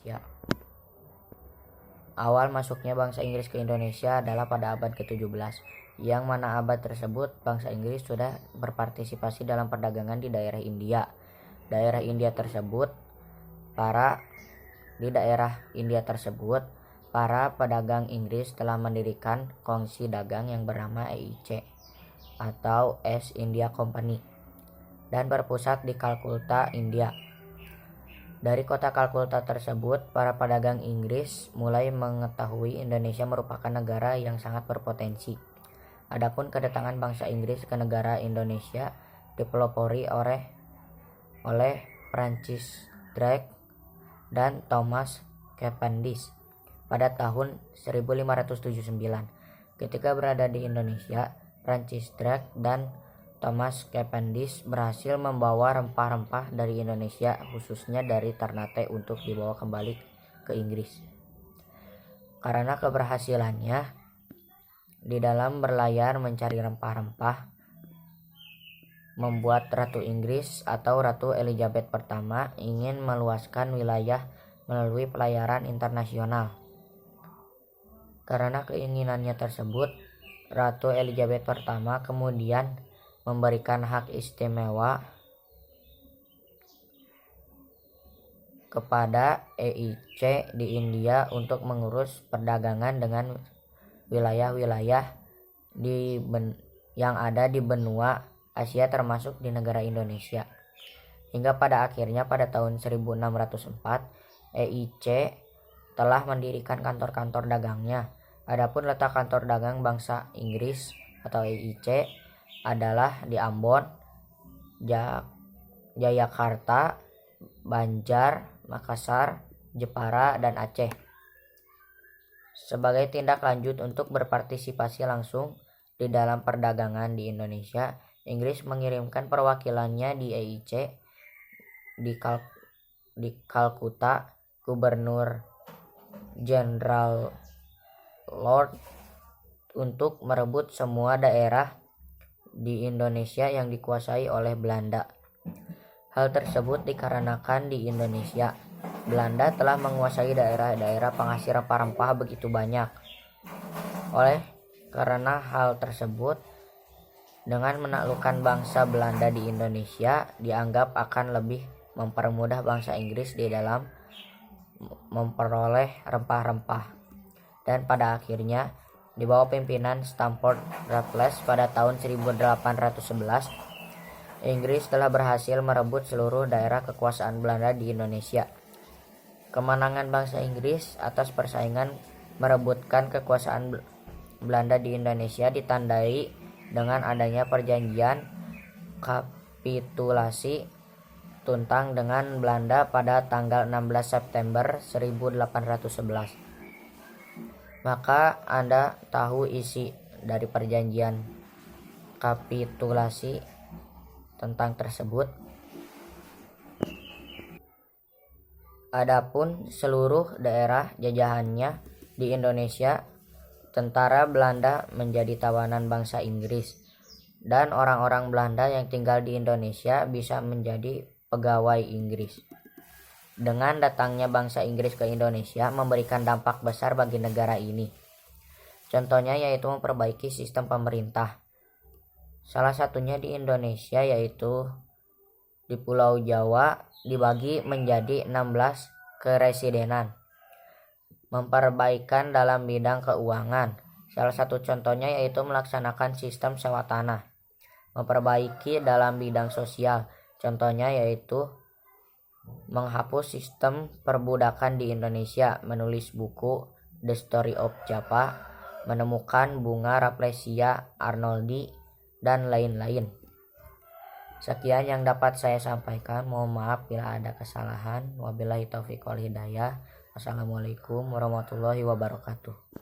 Indonesia. Awal masuknya bangsa Inggris ke Indonesia adalah pada abad ke-17, yang mana abad tersebut bangsa Inggris sudah berpartisipasi dalam perdagangan di daerah India. Di daerah India tersebut, para pedagang Inggris telah mendirikan kongsi dagang yang bernama EIC atau East India Company dan berpusat di Kalkutta, India. Dari kota Kalkutta tersebut, para pedagang Inggris mulai mengetahui Indonesia merupakan negara yang sangat berpotensi. Adapun kedatangan bangsa Inggris ke negara Indonesia dipelopori oleh Francis Drake dan Thomas Cavendish pada tahun 1579. Ketika berada di Indonesia, Francis Drake dan Thomas Cavendish berhasil membawa rempah-rempah dari Indonesia, khususnya dari Ternate, untuk dibawa kembali ke Inggris. Karena keberhasilannya di dalam berlayar mencari rempah-rempah, membuat Ratu Inggris atau Ratu Elizabeth pertama ingin meluaskan wilayah melalui pelayaran internasional. Karena keinginannya tersebut, Ratu Elizabeth pertama kemudian memberikan hak istimewa kepada EIC di India untuk mengurus perdagangan dengan wilayah-wilayah yang ada di benua Asia termasuk di negara Indonesia. Hingga pada akhirnya pada tahun 1604 EIC telah mendirikan kantor-kantor dagangnya. Adapun letak kantor dagang bangsa Inggris atau EIC adalah di Ambon, Jayakarta, Banjar, Makassar, Jepara, dan Aceh. Sebagai tindak lanjut untuk berpartisipasi langsung di dalam perdagangan di Indonesia, Inggris mengirimkan perwakilannya di EIC di Kalkutta, Gubernur Jenderal Lord, untuk merebut semua daerah di Indonesia yang dikuasai oleh Belanda. Hal tersebut dikarenakan di Indonesia, Belanda telah menguasai daerah-daerah penghasil rempah-rempah begitu banyak. Karena hal tersebut, dengan menaklukkan bangsa Belanda di Indonesia dianggap akan lebih mempermudah bangsa Inggris di dalam memperoleh rempah-rempah. Dan pada akhirnya, di bawah pimpinan Stamford Raffles pada tahun 1811, Inggris telah berhasil merebut seluruh daerah kekuasaan Belanda di Indonesia. Kemenangan bangsa Inggris atas persaingan merebutkan kekuasaan Belanda di Indonesia ditandai dengan adanya perjanjian kapitulasi tuntang dengan Belanda pada tanggal 16 September 1811. Maka Anda tahu isi dari perjanjian kapitulasi tentang tersebut. Adapun seluruh daerah jajahannya di Indonesia, tentara Belanda menjadi tawanan bangsa Inggris, dan orang-orang Belanda yang tinggal di Indonesia bisa menjadi pegawai Inggris. Dengan datangnya bangsa Inggris ke Indonesia memberikan dampak besar bagi negara ini. Contohnya yaitu memperbaiki sistem pemerintah. Salah satunya di Indonesia, yaitu di Pulau Jawa dibagi menjadi 16 keresidenan. Memperbaikan dalam bidang keuangan. Salah satu contohnya yaitu melaksanakan sistem sewa tanah. Memperbaiki dalam bidang sosial. Contohnya yaitu menghapus sistem perbudakan di Indonesia, menulis buku The Story of Java, menemukan bunga Rafflesia arnoldi, dan lain-lain. Sekian yang dapat saya sampaikan. Mohon maaf bila ada kesalahan. Wabillahi taufiq wal hidayah. Wassalamualaikum warahmatullahi wabarakatuh.